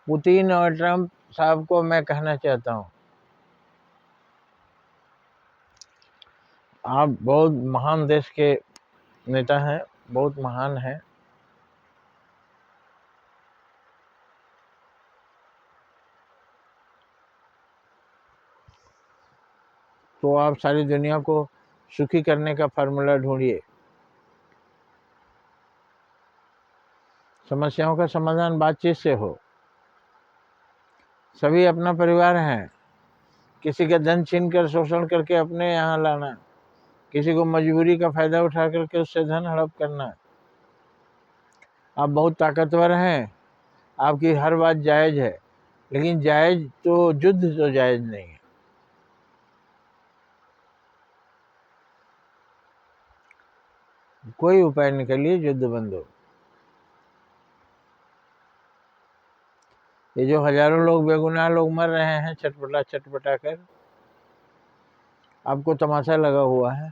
Putin और Trump साहब को मैं कहना चाहता हूँ, आप बहुत महान देश के नेता हैं, बहुत महान हैं। तो आप सारी दुनिया को सुखी करने का फार्मूला ढूंढिए। समस्याओं का समाधान बातचीत से हो। सभी अपना परिवार हैं। किसी का धन छीन कर शोषण करके अपने यहाँ लाना, किसी को मजबूरी का फायदा उठा करके उससे धन हड़प करना। आप बहुत ताकतवर हैं, आपकी हर बात जायज है, लेकिन जायज तो युद्ध तो जायज नहीं है। कोई उपाय निकालिए, युद्ध बंद हो। ये जो हजारों लोग, बेगुनाह लोग मर रहे हैं छटपटा छटपटा कर, आपको तमाशा लगा हुआ है,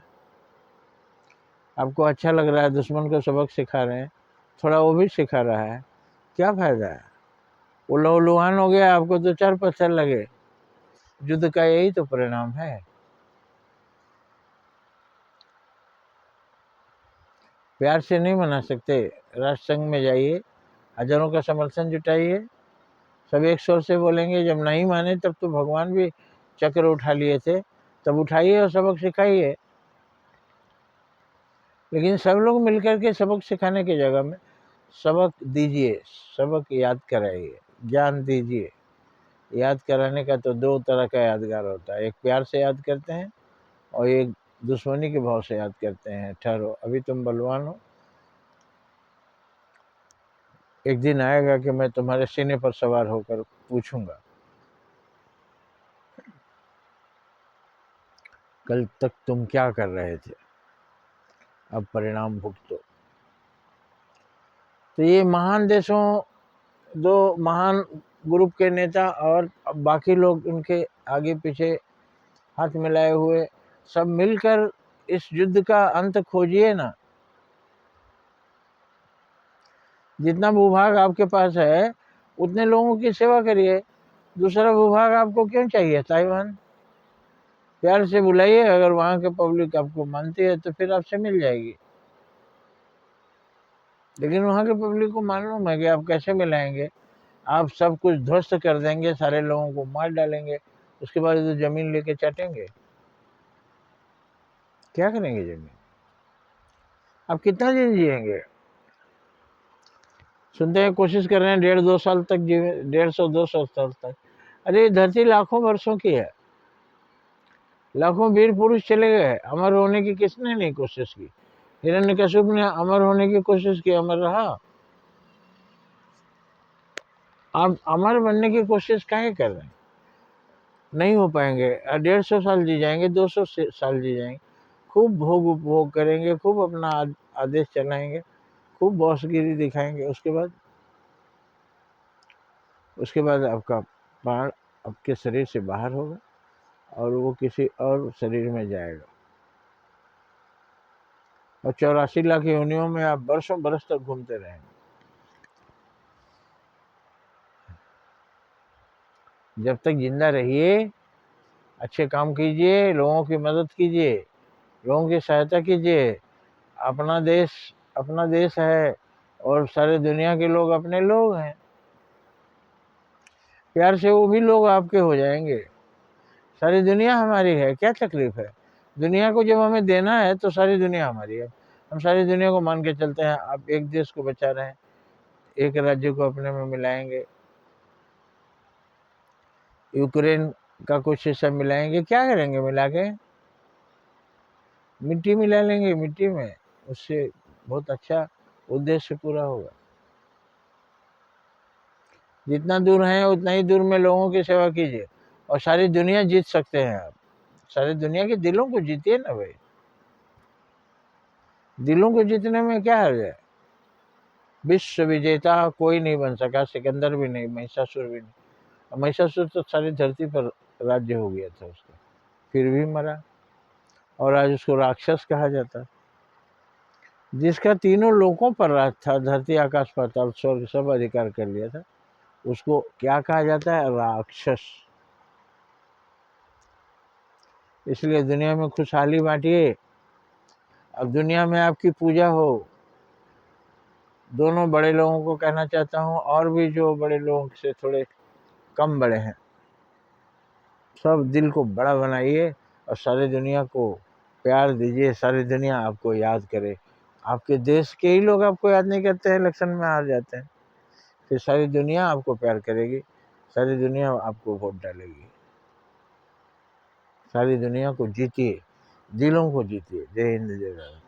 आपको अच्छा लग रहा है, दुश्मन को सबक सिखा रहे हैं, थोड़ा वो भी सिखा रहा है, क्या फायदा है? वो लहूलुहान हो गया, आपको तो 4 पत्थर लगे। युद्ध का यही तो परिणाम है। प्यार से नहीं मना सकते, राष्ट्र संघ में जाइए, हजारों का समर्थन जुटाइए, सब एक स्वर से बोलेंगे। जब नहीं माने तब तो भगवान भी चक्र उठा लिए थे, तब उठाइए और सबक सिखाइए। लेकिन सब लोग मिलकर के सबक सिखाने की जगह में सबक दीजिए, सबक याद कराइए, ज्ञान दीजिए। याद कराने का तो 2 तरह का यादगार होता है, एक प्यार से याद करते हैं और एक दुश्मनी के भाव से याद करते हैं। ठहरो, अभी तुम बलवान हो, एक दिन आएगा कि मैं तुम्हारे सीने पर सवार होकर पूछूंगा, कल तक तुम क्या कर रहे थे, अब परिणाम भुगतो। तो ये महान देशों, 2 महान ग्रुप के नेता और बाकी लोग इनके आगे पीछे हाथ मिलाए हुए, सब मिलकर इस युद्ध का अंत खोजिए ना। जितना भूभाग आपके पास है उतने लोगों की सेवा करिए। दूसरा भूभाग आपको क्यों चाहिए? ताइवान प्यार से बुलाइए, अगर वहां के पब्लिक आपको मानती है तो फिर आपसे मिल जाएगी। लेकिन वहां के पब्लिक को मालूम है कि आप कैसे मिलाएंगे, आप सब कुछ ध्वस्त कर देंगे, सारे लोगों को मार डालेंगे, उसके बाद तो जमीन लेके चाटेंगे। क्या करेंगे जमीन? आप कितना दिन जिएंगे? सुनते हैं कोशिश कर रहे हैं 1.5-2 साल तक जीवे, 150-200 साल तक। अरे धरती लाखों वर्षों की है, लाखों वीर पुरुष चले गए, अमर होने की किसने नहीं कोशिश की? हिरण्यकशिपु ने अमर होने की कोशिश की, अमर रहा। आप अमर बनने की कोशिश काहे कर रहे हैं? नहीं हो पाएंगे। 150 साल जी जाएंगे, 200 साल जी जाएंगे, खूब भोग उपभोग करेंगे, खूब अपना आदेश चलाएंगे, खूब बॉसगिरी दिखाएंगे। उसके बाद आपका प्राण आपके शरीर से बाहर होगा और वो किसी और शरीर में जाएगा, और 84 लाख योनियों में आप वर्षों बरस तक घूमते रहेंगे। जब तक जिंदा रहिए, अच्छे काम कीजिए, लोगों की मदद कीजिए, लोगों की सहायता कीजिए। अपना देश है और सारे दुनिया के लोग अपने लोग हैं। प्यार से वो भी लोग आपके हो जाएंगे। सारी दुनिया हमारी है, क्या तकलीफ है? दुनिया को जब हमें देना है तो सारी दुनिया हमारी है। हम सारी दुनिया को मान के चलते हैं। आप एक देश को बचा रहे हैं, एक राज्य को अपने में मिलाएंगे, यूक्रेन का कुछ हिस्सा मिलाएंगे, क्या करेंगे मिला के? मिट्टी मिला लेंगे मिट्टी में, उससे बहुत अच्छा उद्देश्य पूरा होगा। जितना दूर है उतना ही दूर में लोगों की सेवा कीजिए और सारी दुनिया जीत सकते हैं आप। सारी दुनिया के दिलों को जीतिए ना भाई। दिलों को जीतने में क्या हर्ज है? विश्व विजेता कोई नहीं बन सका, सिकंदर भी नहीं, महिषासुर भी नहीं। महिषासुर तो सारी धरती पर राज्य हो गया था उसका, फिर भी मरा, और आज उसको राक्षस कहा जाता। जिसका तीनों लोकों पर राज था, धरती आकाश पाताल स्वर्ग सब अधिकार कर लिया था, उसको क्या कहा जाता है? राक्षस। इसलिए दुनिया में खुशहाली बांटिए। अब दुनिया में आपकी पूजा हो। दोनों बड़े लोगों को कहना चाहता हूँ, और भी जो बड़े लोगों से थोड़े कम बड़े हैं, सब दिल को बड़ा बनाइए और सारी दुनिया को प्यार दीजिए। सारी दुनिया आपको याद करे। आपके देश के ही लोग आपको याद नहीं करते हैं, इलेक्शन में हार जाते हैं, फिर सारी दुनिया आपको प्यार करेगी, सारी दुनिया आपको वोट डालेगी। सारी दुनिया को जीतिए, दिलों को जीतिए। जय हिंद, जय भारत।